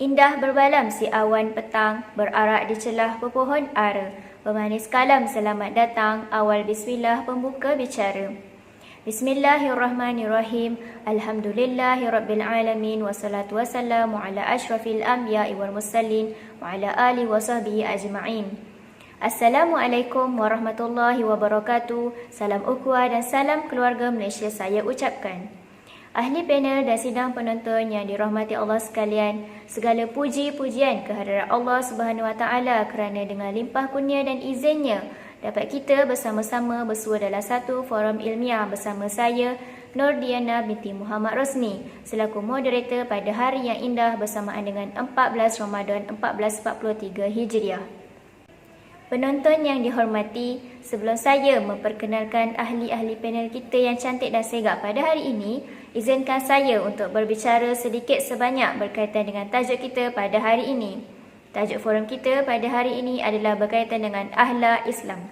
Indah berbalam si awan petang, berarak di celah pepohon ara. Pemanis kalam selamat datang, awal bismillah pembuka bicara. Bismillahirrahmanirrahim. Alhamdulillahirrabbilalamin. Wassalatu wassalamu ala ashrafil anbiya'i wal mursalin wa ala alihi wa sahbihi ajma'in. Assalamualaikum warahmatullahi wabarakatuh. Salam ukhuwah dan salam keluarga Malaysia saya ucapkan. Ahli panel dan sidang penonton yang dirahmati Allah sekalian, segala puji-pujian kehadirat Allah Subhanahu Wa Taala kerana dengan limpah kurnia dan izinnya dapat kita bersama-sama bersua dalam satu forum ilmiah bersama saya Nurdiana binti Muhammad Rosni selaku moderator pada hari yang indah bersamaan dengan 14 Ramadan 1443 Hijriah. Penonton yang dihormati, sebelum saya memperkenalkan ahli-ahli panel kita yang cantik dan segak pada hari ini, izinkan saya untuk berbicara sedikit sebanyak berkaitan dengan tajuk kita pada hari ini. Tajuk forum kita pada hari ini adalah berkaitan dengan akhlak Islam.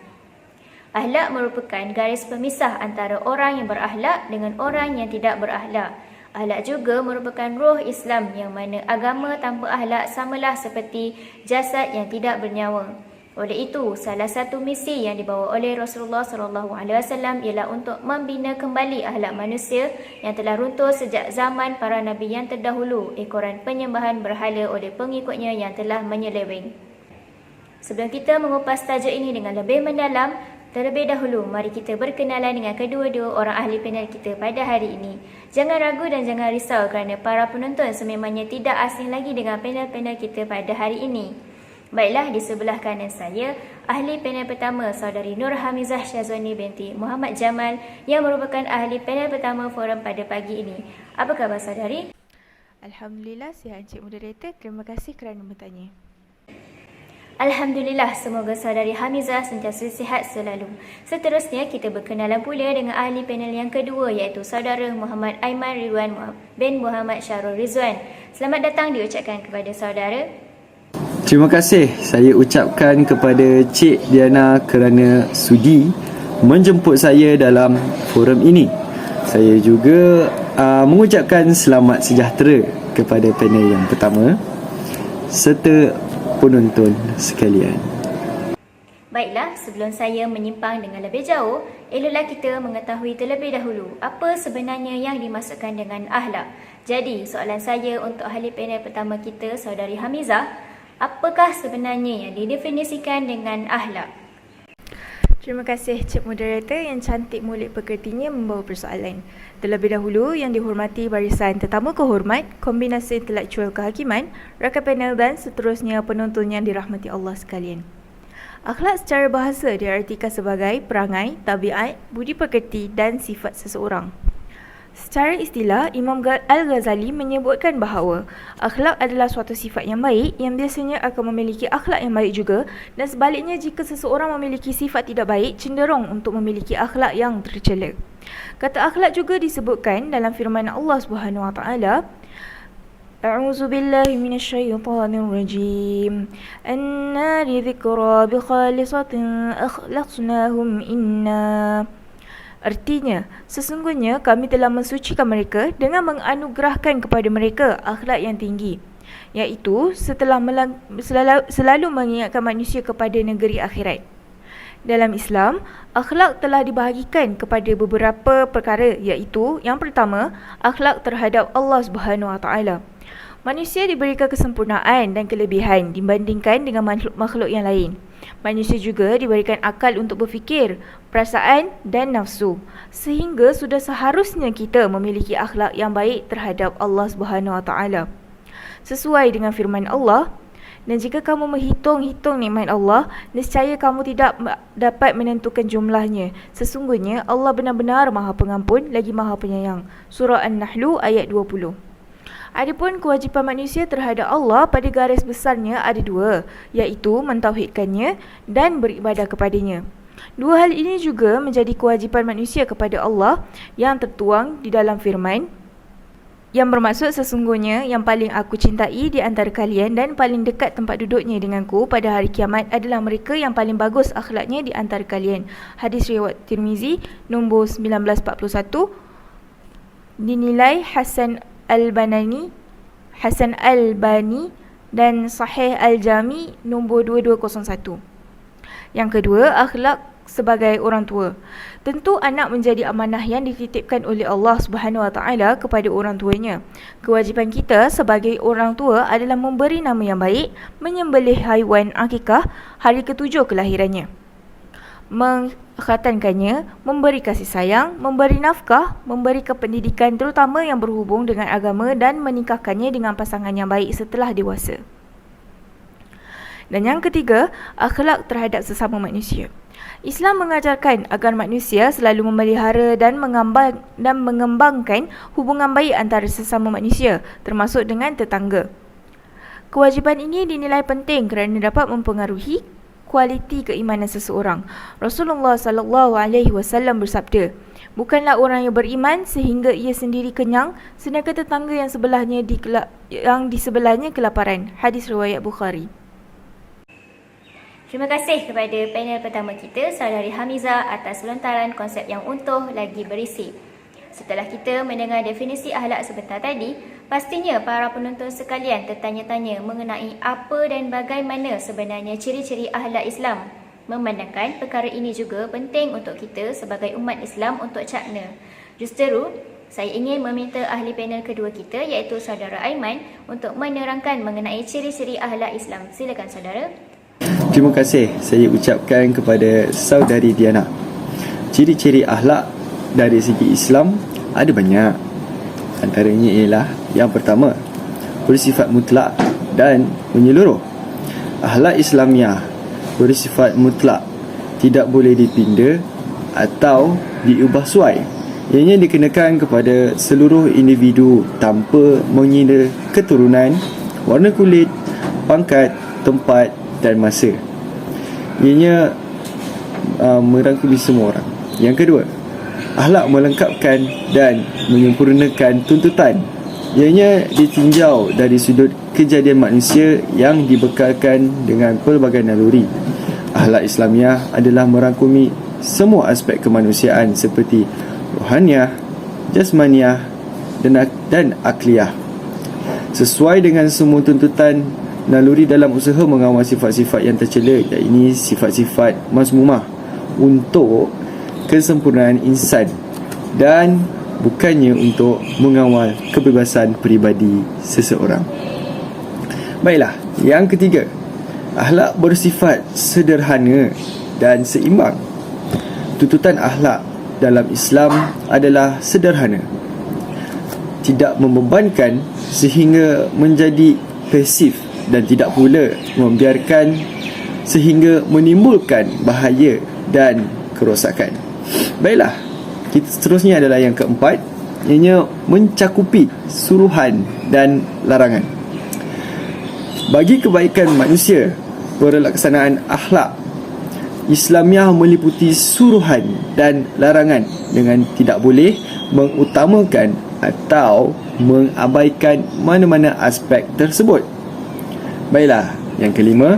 Akhlak merupakan garis pemisah antara orang yang berakhlak dengan orang yang tidak berakhlak. Akhlak juga merupakan roh Islam yang mana agama tanpa akhlak samalah seperti jasad yang tidak bernyawa. Oleh itu, salah satu misi yang dibawa oleh Rasulullah SAW ialah untuk membina kembali akhlak manusia yang telah runtuh sejak zaman para nabi yang terdahulu, ekoran penyembahan berhala oleh pengikutnya yang telah menyeleweng. Sebelum kita mengupas tajuk ini dengan lebih mendalam, terlebih dahulu mari kita berkenalan dengan kedua-dua orang ahli panel kita pada hari ini. Jangan ragu dan jangan risau kerana para penonton sememangnya tidak asing lagi dengan panel-panel kita pada hari ini. Baiklah, di sebelah kanan saya, ahli panel pertama saudari Nur Hamizah Syazwani binti Muhammad Jamal yang merupakan ahli panel pertama forum pada pagi ini. Apa khabar saudari? Alhamdulillah, sihat Encik Moderator. Terima kasih kerana bertanya. Alhamdulillah, semoga saudari Hamizah sentiasa sihat selalu. Seterusnya, kita berkenalan pula dengan ahli panel yang kedua iaitu saudara Muhammad Aiman Ridwan bin Muhammad Syarul Rizwan. Selamat datang diucapkan kepada saudara. Terima kasih saya ucapkan kepada Cik Diana kerana sudi menjemput saya dalam forum ini. Saya juga mengucapkan selamat sejahtera kepada panel yang pertama serta penonton sekalian. Baiklah, sebelum saya menyimpang dengan lebih jauh, eloklah kita mengetahui terlebih dahulu apa sebenarnya yang dimaksudkan dengan akhlak. Jadi, soalan saya untuk ahli panel pertama kita, saudari Hamizah, apakah sebenarnya yang didefinisikan dengan akhlak? Terima kasih Cik Moderator yang cantik mulut pekertinya membawa persoalan. Terlebih dahulu yang dihormati barisan tetamu kehormat, kombinasi intelektual kehakiman, rakan panel dan seterusnya penonton yang dirahmati Allah sekalian. Akhlak secara bahasa diartikan sebagai perangai, tabiat, budi pekerti dan sifat seseorang. Secara istilah, Imam Al-Ghazali menyebutkan bahawa akhlak adalah suatu sifat yang baik yang biasanya akan memiliki akhlak yang baik juga, dan sebaliknya jika seseorang memiliki sifat tidak baik cenderung untuk memiliki akhlak yang tercela. Kata akhlak juga disebutkan dalam firman Allah Subhanahu Wa Taala, A'udzu billahi minasyaitonir rajim. An-nari dzikra bi khalisatin akhlaqnahum inna. Artinya, sesungguhnya kami telah mensucikan mereka dengan menganugerahkan kepada mereka akhlak yang tinggi, iaitu setelah selalu mengingatkan manusia kepada negeri akhirat. Dalam Islam, akhlak telah dibahagikan kepada beberapa perkara, iaitu yang pertama, akhlak terhadap Allah Subhanahu Wa Taala. Manusia diberikan kesempurnaan dan kelebihan dibandingkan dengan makhluk yang lain. Manusia juga diberikan akal untuk berfikir, perasaan dan nafsu, sehingga sudah seharusnya kita memiliki akhlak yang baik terhadap Allah Subhanahu Wa Taala. Sesuai dengan firman Allah, dan jika kamu menghitung-hitung nikmat Allah, nescaya kamu tidak dapat menentukan jumlahnya. Sesungguhnya Allah benar-benar Maha Pengampun lagi Maha Penyayang. Surah An-Nahl ayat 20. Adapun kewajipan manusia terhadap Allah pada garis besarnya ada dua, iaitu mentauhidkannya dan beribadah kepadanya. Dua hal ini juga menjadi kewajipan manusia kepada Allah yang tertuang di dalam firman, yang bermaksud sesungguhnya yang paling aku cintai di antara kalian dan paling dekat tempat duduknya denganku pada hari kiamat adalah mereka yang paling bagus akhlaknya di antara kalian. Hadis riwayat Tirmizi nombor 1941, dinilai Hasan Al-Banani Hasan Al-Bani dan Sahih Al-Jami nombor 2201. Yang kedua, akhlak sebagai orang tua. Tentu anak menjadi amanah yang dititipkan oleh Allah Subhanahu Wa Taala kepada orang tuanya. Kewajipan kita sebagai orang tua adalah memberi nama yang baik, menyembelih haiwan akikah hari ke-7 kelahirannya, mengkhatankannya, memberi kasih sayang, memberi nafkah, memberikan pendidikan terutama yang berhubung dengan agama dan menikahkannya dengan pasangan yang baik setelah dewasa. Dan yang ketiga, akhlak terhadap sesama manusia. Islam mengajarkan agar manusia selalu memelihara dan mengembangkan hubungan baik antara sesama manusia, termasuk dengan tetangga. Kewajipan ini dinilai penting kerana dapat mempengaruhi kualiti keimanan seseorang. Rasulullah SAW bersabda, "Bukanlah orang yang beriman sehingga ia sendiri kenyang, sedangkan tetangga yang di sebelahnya kelaparan." Hadis riwayat Bukhari. Terima kasih kepada panel pertama kita, Saudari Hamizah, atas lontaran konsep yang utuh lagi berisi. Setelah kita mendengar definisi akhlak sebentar tadi, pastinya para penonton sekalian tertanya-tanya mengenai apa dan bagaimana sebenarnya ciri-ciri akhlak Islam. Memandangkan perkara ini juga penting untuk kita sebagai umat Islam untuk cakna. Justeru, saya ingin meminta ahli panel kedua kita iaitu Saudara Aiman untuk menerangkan mengenai ciri-ciri akhlak Islam. Silakan saudara. Terima kasih saya ucapkan kepada Saudari Diana. Ciri-ciri akhlak dari segi Islam ada banyak. Antaranya ialah yang pertama, bersifat mutlak dan menyeluruh. Akhlak Islamiah bersifat mutlak, tidak boleh dipinda atau diubah suai. Ianya dikenakan kepada seluruh individu tanpa mengira keturunan, warna kulit, pangkat, tempat dan masa. Ianya merangkumi semua orang. Yang kedua, akhlak melengkapkan dan menyempurnakan tuntutan. Ianya ditinjau dari sudut kejadian manusia yang dibekalkan dengan pelbagai naluri. Akhlak Islamiah adalah merangkumi semua aspek kemanusiaan seperti rohaniah, jasmaniah dan akliyah. Sesuai dengan semua tuntutan naluri dalam usaha mengawal sifat-sifat yang tercela, iaitu sifat-sifat mazmumah untuk kesempurnaan insan dan bukannya untuk mengawal kebebasan peribadi seseorang. Baiklah, yang ketiga, akhlak bersifat sederhana dan seimbang. Tuntutan akhlak dalam Islam adalah sederhana, tidak membebankan sehingga menjadi pasif, dan tidak pula membiarkan sehingga menimbulkan bahaya dan kerosakan. Baiklah, kita seterusnya adalah yang keempat, ianya mencakupi suruhan dan larangan. Bagi kebaikan manusia, pelaksanaan akhlak Islamiah meliputi suruhan dan larangan dengan tidak boleh mengutamakan atau mengabaikan mana-mana aspek tersebut. Baiklah, yang kelima,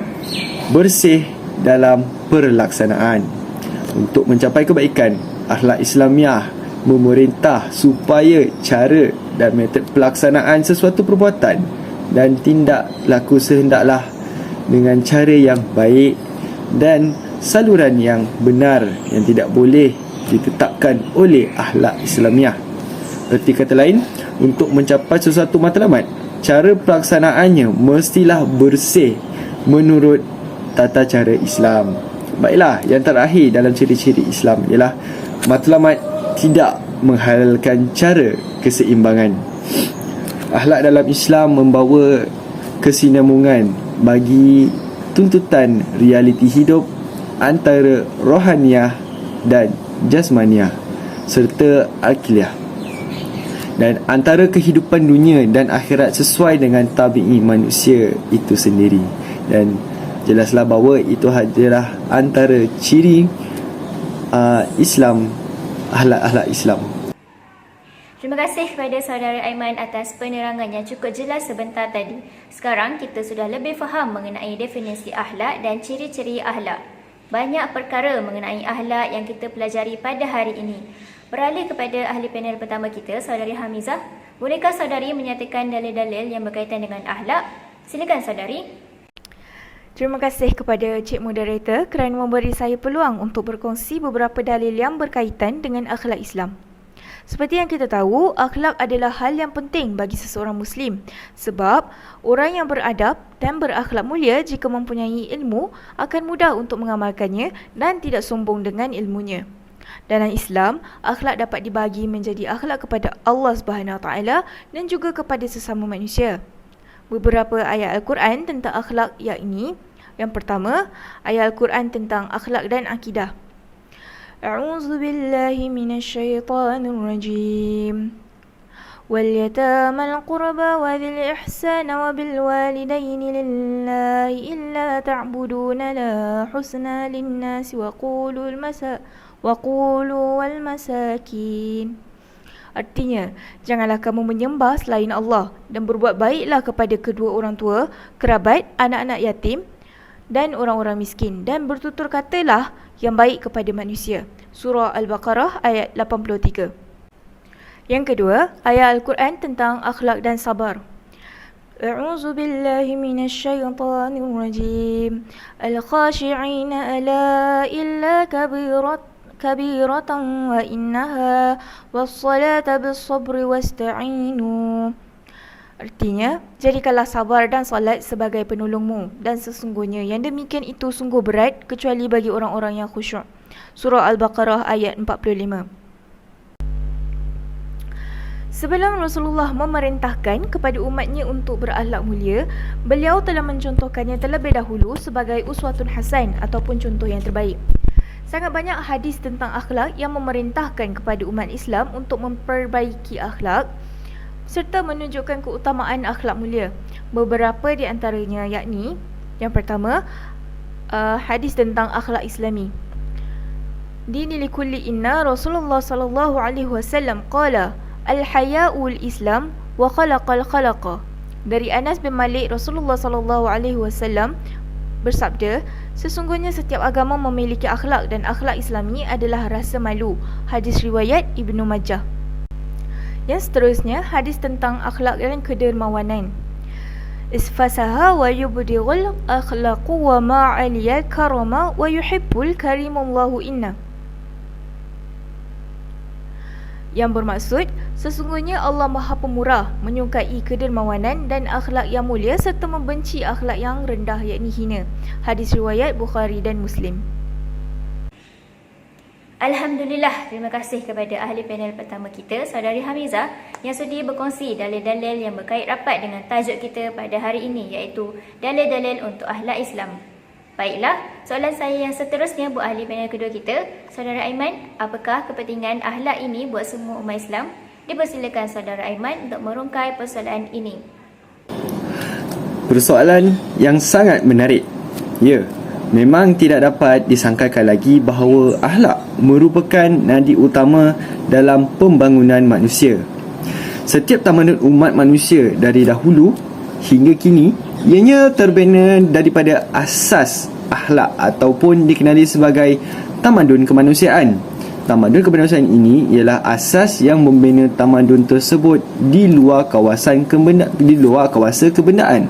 bersih dalam perlaksanaan. Untuk mencapai kebaikan, akhlak Islamiah memerintah supaya cara dan metod pelaksanaan sesuatu perbuatan dan tindak laku sehendaklah dengan cara yang baik dan saluran yang benar yang tidak boleh ditetapkan oleh akhlak Islamiah. Erti kata lain, untuk mencapai sesuatu matlamat, cara pelaksanaannya mestilah bersih menurut tata cara Islam. Baiklah, yang terakhir dalam ciri-ciri Islam ialah matlamat tidak menghalalkan cara keseimbangan. Akhlak dalam Islam membawa kesinambungan bagi tuntutan realiti hidup antara rohaniah dan jasmaniah serta akiliyah, dan antara kehidupan dunia dan akhirat sesuai dengan tabi'i manusia itu sendiri. Dan jelaslah bahawa itu adalah antara ciri Islam, akhlak-akhlak Islam. Terima kasih kepada Saudara Aiman atas penerangan yang cukup jelas sebentar tadi. Sekarang kita sudah lebih faham mengenai definisi akhlak dan ciri-ciri akhlak. Banyak perkara mengenai akhlak yang kita pelajari pada hari ini. Beralih kepada ahli panel pertama kita, Saudari Hamizah. Bolehkah saudari menyatakan dalil-dalil yang berkaitan dengan akhlak? Silakan saudari. Terima kasih kepada Cik Moderator kerana memberi saya peluang untuk berkongsi beberapa dalil yang berkaitan dengan akhlak Islam. Seperti yang kita tahu, akhlak adalah hal yang penting bagi seseorang Muslim sebab orang yang beradab dan berakhlak mulia jika mempunyai ilmu akan mudah untuk mengamalkannya dan tidak sombong dengan ilmunya. Dalam Islam, akhlak dapat dibagi menjadi akhlak kepada Allah SWT dan juga kepada sesama manusia. Beberapa ayat Al-Quran tentang akhlak yakni, yang pertama, ayat Al-Quran tentang akhlak dan akidah. A'udzu billahi minasyaitonir rajim. وَالْيَتَامَى الْقُرْبَى وَذِي الْإِحْسَانِ وَبِالْوَالِدَيْنِ لِلَّهِ إِلَّا تَعْبُدُونَ لَهُ حُسْنًا لِلنَّاسِ وَقُولُوا وَالْمَسَاكِينِ. Artinya, janganlah kamu menyembah selain Allah dan berbuat baiklah kepada kedua orang tua, kerabat, anak-anak yatim dan orang-orang miskin, dan bertutur katalah yang baik kepada manusia. Surah Al-Baqarah ayat 83. Yang kedua, ayat Al-Quran tentang akhlak dan sabar. A'udzu billahi minasyaitonir rajim. Al-khashi'ina ala illa kabiratan wa innaha was-salata bis-sabri wasta'inu. Artinya, jadikanlah sabar dan salat sebagai penolongmu, dan sesungguhnya yang demikian itu sungguh berat kecuali bagi orang-orang yang khusyuk. Surah Al-Baqarah ayat 45. Sebelum Rasulullah memerintahkan kepada umatnya untuk berakhlak mulia, beliau telah mencontohkannya terlebih dahulu sebagai uswatun hasan ataupun contoh yang terbaik. Sangat banyak hadis tentang akhlak yang memerintahkan kepada umat Islam untuk memperbaiki akhlak serta menunjukkan keutamaan akhlak mulia. Beberapa di antaranya yakni, yang pertama, hadis tentang akhlak Islami. Dini likulli inna Rasulullah sallallahu alaihi wasallam qala al-haya'ul Islam wa khalaqal khalaqa. Dari Anas bin Malik, Rasulullah sallallahu alaihi wasallam bersabda, sesungguhnya setiap agama memiliki akhlak dan akhlak Islami adalah rasa malu. Hadis riwayat Ibnu Majah. Yang seterusnya, hadis tentang akhlak dan kedermawanan. Isfasaha wa yubdighul akhlaqu wa ma'aliyal karama wa yuhibbul karimullahu inna. Yang bermaksud, sesungguhnya Allah Maha Pemurah, menyukai kedermawanan dan akhlak yang mulia serta membenci akhlak yang rendah yakni hina. Hadis riwayat Bukhari dan Muslim. Alhamdulillah, terima kasih kepada ahli panel pertama kita, Saudari Hamizah, yang sudi berkongsi dalil-dalil yang berkait rapat dengan tajuk kita pada hari ini, iaitu dalil-dalil untuk akhlak Islam. Baiklah, soalan saya yang seterusnya buat ahli panel kedua kita, Saudara Aiman, apakah kepentingan akhlak ini buat semua umat Islam? Dipersilakan Saudara Aiman untuk merungkai persoalan ini. Persoalan yang sangat menarik. Ya, memang tidak dapat disangkalkan lagi bahawa akhlak merupakan nadi utama dalam pembangunan manusia. Setiap tamadun umat manusia dari dahulu hingga kini, ianya terbina daripada asas akhlak ataupun dikenali sebagai tamadun kemanusiaan. Tamadun kemanusiaan ini ialah asas yang membina tamadun tersebut di luar kawasan kebendaan.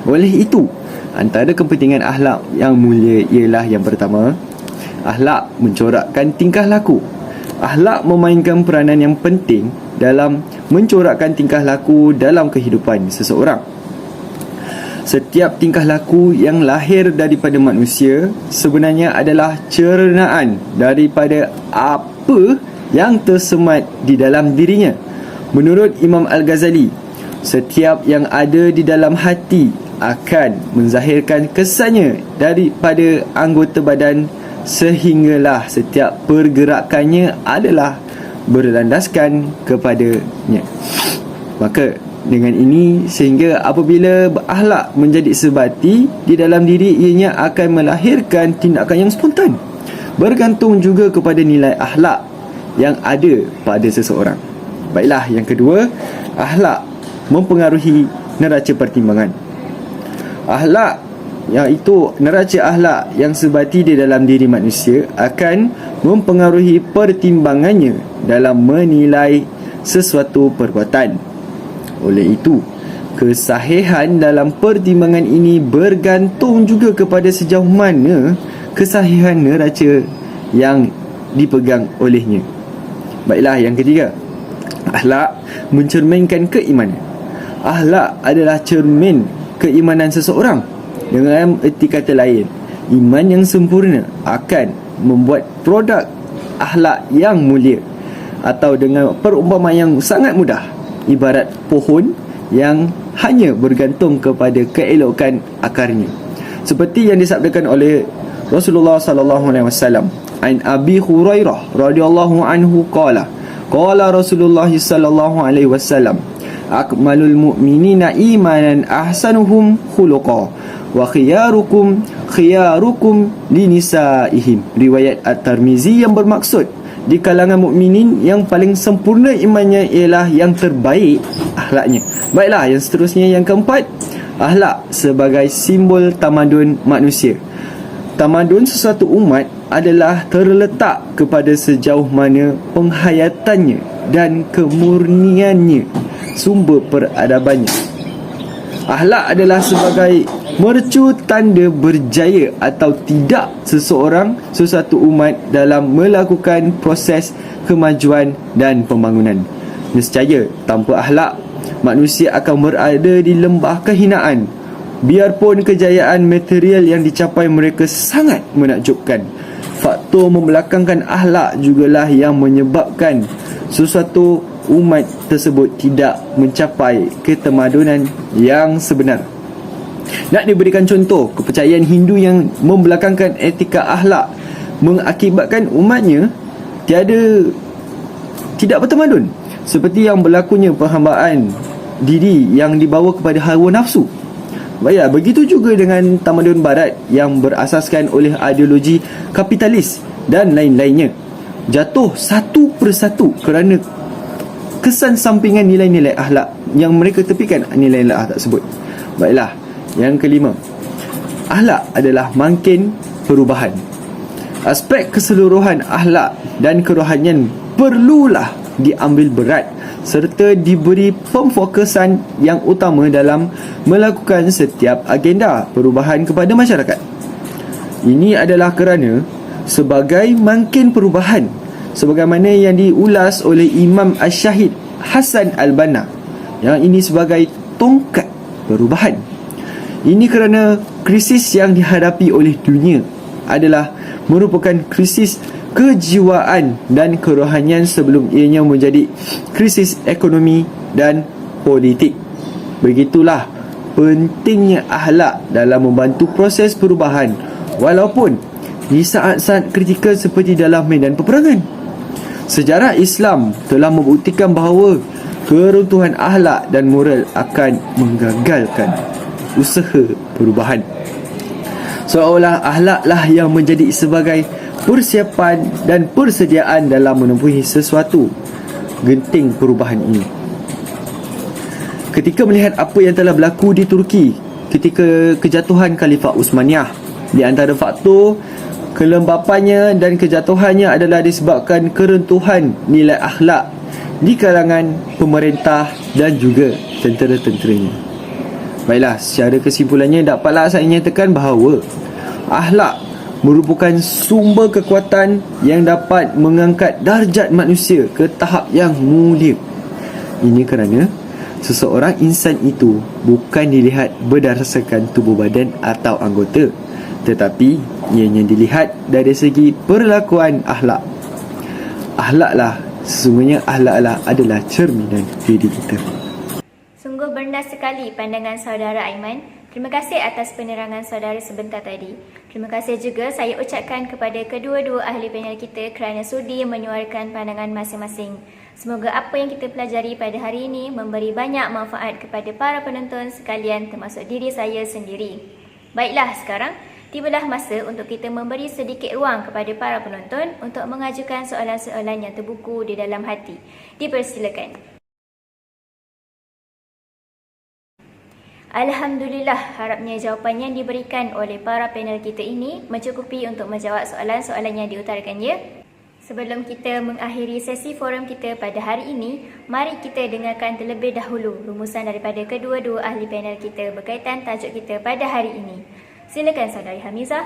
Oleh itu, antara kepentingan akhlak yang mulia ialah yang pertama, akhlak mencorakkan tingkah laku. Akhlak memainkan peranan yang penting dalam mencorakkan tingkah laku dalam kehidupan seseorang. Setiap tingkah laku yang lahir daripada manusia sebenarnya adalah cernaan daripada apa yang tersemat di dalam dirinya. Menurut Imam Al-Ghazali, setiap yang ada di dalam hati akan menzahirkan kesannya daripada anggota badan, sehinggalah setiap pergerakannya adalah berlandaskan kepadanya. Maka dengan ini, sehingga apabila akhlak menjadi sebati di dalam diri, ianya akan melahirkan tindakan yang spontan, bergantung juga kepada nilai akhlak yang ada pada seseorang. Baiklah, yang kedua, akhlak mempengaruhi neraca pertimbangan. Akhlak, iaitu neraca akhlak yang sebati di dalam diri manusia, akan mempengaruhi pertimbangannya dalam menilai sesuatu perbuatan. Oleh itu, kesahihan dalam pertimbangan ini bergantung juga kepada sejauh mana kesahihan neraca yang dipegang olehnya. Baiklah, yang ketiga, akhlak mencerminkan keimanan. Akhlak adalah cermin keimanan seseorang. Dengan erti kata lain, iman yang sempurna akan membuat produk akhlak yang mulia. Atau dengan perumpamaan yang sangat mudah, ibarat pohon yang hanya bergantung kepada keelokan akarnya. Seperti yang disabdakan oleh Rasulullah sallallahu alaihi wasallam, an Abi Hurairah radhiyallahu anhu qala Rasulullah sallallahu alaihi wasallam, akmalul mu'minina imanan ahsanuhum khuluqa wa khiyarukum linisaihim. Riwayat At-Tirmizi, yang bermaksud di kalangan mukminin yang paling sempurna imannya ialah yang terbaik akhlaknya. Baiklah, yang seterusnya, yang keempat, akhlak sebagai simbol tamadun manusia. Tamadun sesuatu umat adalah terletak kepada sejauh mana penghayatannya dan kemurniannya, sumber peradabannya. Akhlak adalah sebagai mercu tanda berjaya atau tidak sesuatu umat dalam melakukan proses kemajuan dan pembangunan. Nescaya tanpa akhlak, manusia akan berada di lembah kehinaan. Biarpun kejayaan material yang dicapai mereka sangat menakjubkan, faktor membelakangkan akhlak jugalah yang menyebabkan sesuatu umat tersebut tidak mencapai ketamadunan yang sebenar. Nak diberikan contoh, kepercayaan Hindu yang membelakangkan etika akhlak mengakibatkan umatnya tidak bertamadun, seperti yang berlakunya perhambaan diri yang dibawa kepada hawa nafsu. Baiklah, begitu juga dengan tamadun barat yang berasaskan oleh ideologi kapitalis dan lain-lainnya, jatuh satu persatu kerana kesan sampingan nilai-nilai akhlak yang mereka tepikan nilai-nilai akhlak tersebut. Baiklah, yang kelima, akhlak adalah mangkin perubahan. Aspek keseluruhan akhlak dan kerohanian perlulah diambil berat serta diberi pemfokusan yang utama dalam melakukan setiap agenda perubahan kepada masyarakat. Ini adalah kerana sebagai mangkin perubahan, sebagaimana yang diulas oleh Imam Asy-Syahid Hasan Al-Banna, yang ini sebagai tongkat perubahan. Ini kerana krisis yang dihadapi oleh dunia adalah merupakan krisis kejiwaan dan kerohanian sebelum ianya menjadi krisis ekonomi dan politik. Begitulah pentingnya akhlak dalam membantu proses perubahan, walaupun di saat-saat kritikal seperti dalam medan peperangan. Sejarah Islam telah membuktikan bahawa keruntuhan akhlak dan moral akan menggagalkan usaha perubahan. Seolah akhlaklah yang menjadi sebagai persiapan dan persediaan dalam menempuhi sesuatu genting perubahan ini. Ketika melihat apa yang telah berlaku di Turki ketika kejatuhan Khalifah Utsmaniyah, di antara faktor kelembapannya dan kejatuhannya adalah disebabkan keruntuhan nilai akhlak di kalangan pemerintah dan juga tentera-tenteranya. Baiklah, secara kesimpulannya dapatlah saya nyatakan bahawa akhlak merupakan sumber kekuatan yang dapat mengangkat darjat manusia ke tahap yang mulia. Ini kerana seseorang insan itu bukan dilihat berdasarkan tubuh badan atau anggota, tetapi ianya dilihat dari segi perlakuan akhlak. Sesungguhnya akhlaklah adalah cerminan diri kita. Sungguh bernas sekali pandangan saudara Aiman. Terima kasih atas penerangan saudara sebentar tadi. Terima kasih juga saya ucapkan kepada kedua-dua ahli panel kita kerana sudi menyuarakan pandangan masing-masing. Semoga apa yang kita pelajari pada hari ini memberi banyak manfaat kepada para penonton sekalian, termasuk diri saya sendiri. Baiklah, sekarang tibalah masa untuk kita memberi sedikit ruang kepada para penonton untuk mengajukan soalan-soalan yang terbuku di dalam hati. Dipersilakan. Alhamdulillah, harapnya jawapan yang diberikan oleh para panel kita ini mencukupi untuk menjawab soalan-soalan yang diutarakan, ya? Sebelum kita mengakhiri sesi forum kita pada hari ini, mari kita dengarkan terlebih dahulu rumusan daripada kedua-dua ahli panel kita berkaitan tajuk kita pada hari ini. Silakan Saudari Hamizah.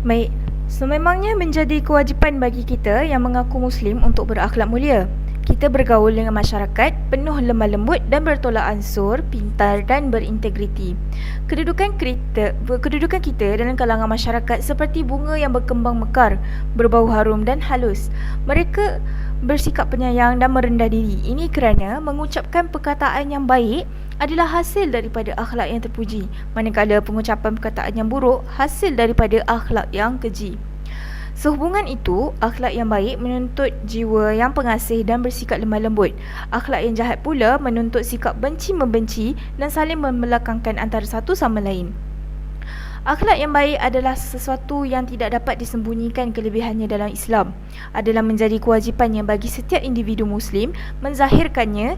Baik, sememangnya menjadi kewajipan bagi kita yang mengaku Muslim untuk berakhlak mulia. Kita bergaul dengan masyarakat penuh lemah lembut dan bertolak ansur, pintar dan berintegriti. Kedudukan kita dalam kalangan masyarakat seperti bunga yang berkembang mekar, berbau harum dan halus. Mereka bersikap penyayang dan merendah diri. Ini kerana mengucapkan perkataan yang baik adalah hasil daripada akhlak yang terpuji, manakala pengucapan perkataan yang buruk hasil daripada akhlak yang keji. Sehubungan itu, akhlak yang baik menuntut jiwa yang pengasih dan bersikap lemah lembut. Akhlak yang jahat pula menuntut sikap benci-membenci dan saling membelakangkan antara satu sama lain. Akhlak yang baik adalah sesuatu yang tidak dapat disembunyikan kelebihannya dalam Islam. Adalah menjadi kewajipannya bagi setiap individu Muslim menzahirkannya,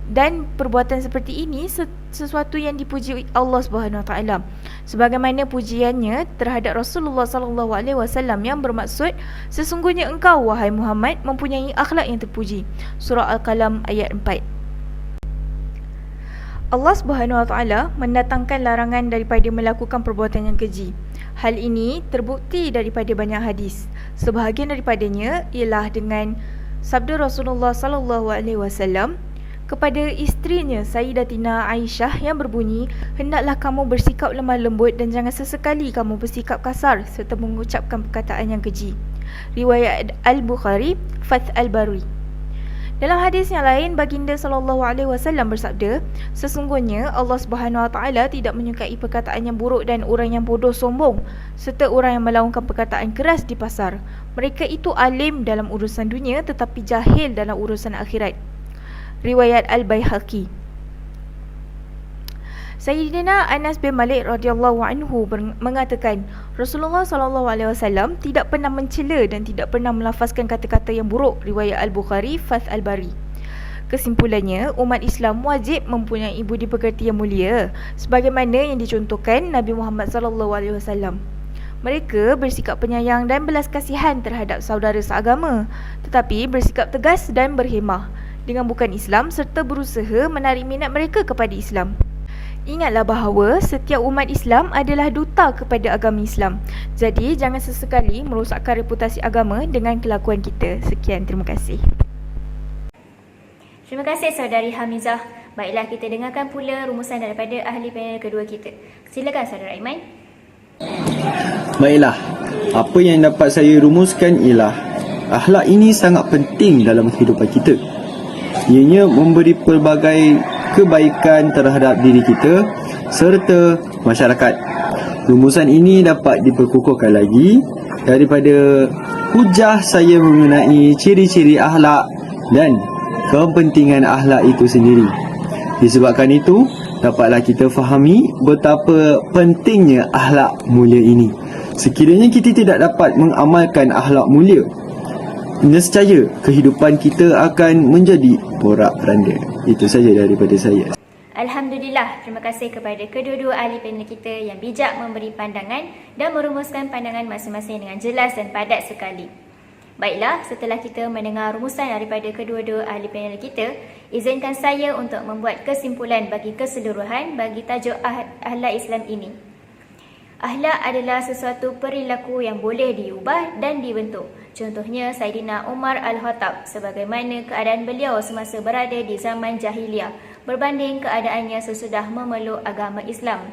dan perbuatan seperti ini sesuatu yang dipuji Allah Subhanahu Wa Taala. Sebagaimana pujiannya terhadap Rasulullah sallallahu alaihi wasallam yang bermaksud, sesungguhnya engkau wahai Muhammad mempunyai akhlak yang terpuji. Surah Al-Qalam ayat 4. Allah Subhanahu Wa Taala mendatangkan larangan daripada melakukan perbuatan yang keji. Hal ini terbukti daripada banyak hadis. Sebahagian daripadanya ialah dengan sabda Rasulullah sallallahu alaihi wasallam kepada isterinya Sayyidatina Aisyah yang berbunyi, hendaklah kamu bersikap lemah lembut dan jangan sesekali kamu bersikap kasar serta mengucapkan perkataan yang keji. Riwayat Al-Bukhari, Fath Al-Bari. Dalam hadis yang lain, baginda sallallahu alaihi wasallam bersabda, sesungguhnya Allah Subhanahu Wa Taala tidak menyukai perkataan yang buruk dan orang yang bodoh sombong serta orang yang melaungkan perkataan keras di pasar. Mereka itu alim dalam urusan dunia tetapi jahil dalam urusan akhirat. Riwayat Al-Baihaqi. Sayyidina Anas bin Malik radhiyallahu anhu mengatakan, Rasulullah sallallahu alaihi wasallam tidak pernah mencela dan tidak pernah melafazkan kata-kata yang buruk. Riwayat Al-Bukhari, Fath Al-Bari. Kesimpulannya, umat Islam wajib mempunyai budi pekerti yang mulia sebagaimana yang dicontohkan Nabi Muhammad sallallahu alaihi wasallam. Mereka bersikap penyayang dan belas kasihan terhadap saudara seagama, tetapi bersikap tegas dan berhemah dengan bukan Islam serta berusaha menarik minat mereka kepada Islam. Ingatlah bahawa setiap umat Islam adalah duta kepada agama Islam. Jadi jangan sesekali merosakkan reputasi agama dengan kelakuan kita. Sekian, terima kasih. Terima kasih Saudari Hamizah. Baiklah, kita dengarkan pula rumusan daripada ahli panel kedua kita. Silakan Saudara Aiman. Baiklah, apa yang dapat saya rumuskan ialah akhlak ini sangat penting dalam kehidupan kita. Ianya memberi pelbagai kebaikan terhadap diri kita serta masyarakat. Rumusan ini dapat diperkukuhkan lagi daripada hujah saya mengenai ciri-ciri akhlak dan kepentingan akhlak itu sendiri. Disebabkan itu, dapatlah kita fahami betapa pentingnya akhlak mulia ini. Sekiranya kita tidak dapat mengamalkan akhlak mulia, nescaya kehidupan kita akan menjadi porak-poranda. Itu saja daripada saya. Alhamdulillah, terima kasih kepada kedua-dua ahli panel kita yang bijak memberi pandangan dan merumuskan pandangan masing-masing dengan jelas dan padat sekali. Baiklah, setelah kita mendengar rumusan daripada kedua-dua ahli panel kita, izinkan saya untuk membuat kesimpulan bagi keseluruhan bagi tajuk akhlak Islam ini. Akhlak adalah sesuatu perilaku yang boleh diubah dan dibentuk. Contohnya Saidina Umar Al-Khattab, sebagaimana keadaan beliau semasa berada di zaman jahiliah berbanding keadaannya sesudah memeluk agama Islam.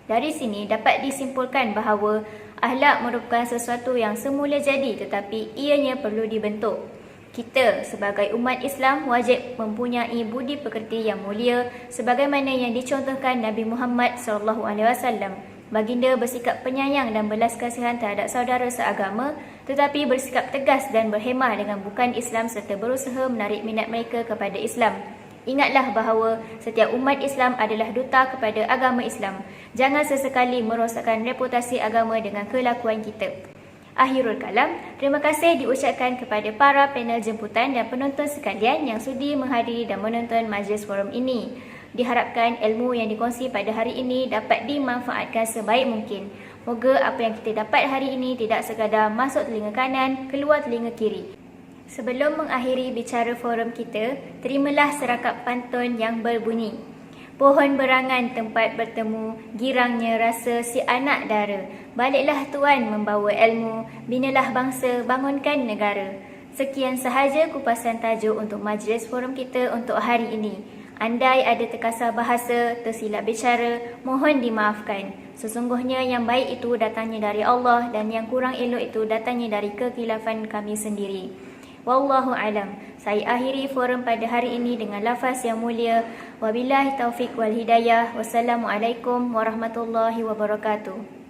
Dari sini dapat disimpulkan bahawa akhlak merupakan sesuatu yang semula jadi tetapi ianya perlu dibentuk. Kita sebagai umat Islam wajib mempunyai budi pekerti yang mulia sebagaimana yang dicontohkan Nabi Muhammad SAW. Baginda bersikap penyayang dan belas kasihan terhadap saudara seagama tetapi bersikap tegas dan berhemah dengan bukan Islam serta berusaha menarik minat mereka kepada Islam. Ingatlah bahawa setiap umat Islam adalah duta kepada agama Islam. Jangan sesekali merosakkan reputasi agama dengan kelakuan kita. Akhirul kalam, terima kasih diucapkan kepada para panel jemputan dan penonton sekalian yang sudi menghadiri dan menonton majlis forum ini. Diharapkan ilmu yang dikongsi pada hari ini dapat dimanfaatkan sebaik mungkin. Moga apa yang kita dapat hari ini tidak sekadar masuk telinga kanan, keluar telinga kiri. Sebelum mengakhiri bicara forum kita, terimalah serakap pantun yang berbunyi. Pohon berangan tempat bertemu, girangnya rasa si anak dara. Baliklah tuan membawa ilmu, binalah bangsa, bangunkan negara. Sekian sahaja kupasan tajuk untuk majlis forum kita untuk hari ini. Andai ada terkasar bahasa, tersilap bicara, mohon dimaafkan. Sesungguhnya yang baik itu datangnya dari Allah dan yang kurang elok itu datangnya dari kekhilafan kami sendiri. Wallahu alam. Saya akhiri forum pada hari ini dengan lafaz yang mulia. Wabillahi taufiq wal hidayah. Wassalamualaikum warahmatullahi wabarakatuh.